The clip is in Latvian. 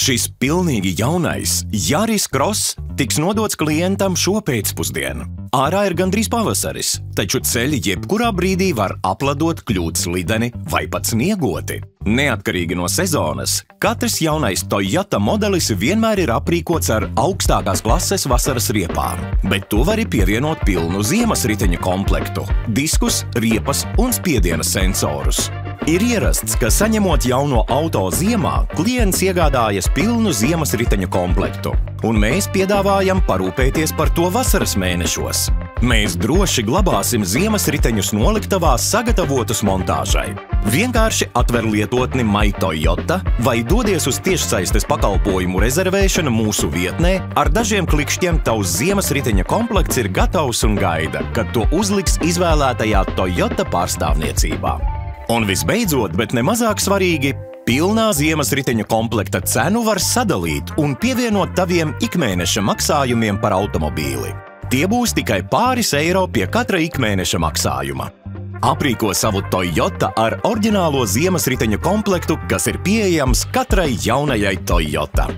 Šis pilnīgi jaunais Yaris Cross tiks nodots klientam šo pēcpusdienu. Ārā ir gandrīz pavasaris, taču ceļi jebkurā brīdī var apladot, kļūt slideni vai pat sniegoti. Neatkarīgi no sezonas, katrs jaunais Toyota modelis vienmēr ir aprīkots ar augstākās klases vasaras riepām, bet tu vari pievienot pilnu ziemas riteņu komplektu, diskus, riepas un spiediena sensorus. Ir ierasts, ka saņemot jauno auto ziemā, klients iegādājas pilnu ziemas riteņu komplektu, un mēs piedāvājam parūpēties par to vasaras mēnešos. Mēs droši glabāsim ziemas riteņus noliktavās sagatavotus montāžai. Vienkārši atver lietotni My Toyota vai dodies uz tiešsaistes pakalpojumu rezervēšanu mūsu vietnē, ar dažiem klikšķiem tavs ziemas riteņa komplekts ir gatavs un gaida, kad to uzliks izvēlētajā Toyota pārstāvniecībā. Un visbeidzot, bet nemazāk svarīgi, pilnā ziemas riteņu komplekta cenu var sadalīt un pievienot taviem ikmēneša maksājumiem par automobīli. Tie būs tikai pāris eiro pie katra ikmēneša maksājuma. Aprīko savu Toyota ar oriģinālo ziemas riteņu komplektu, kas ir pieejams katrai jaunajai Toyota.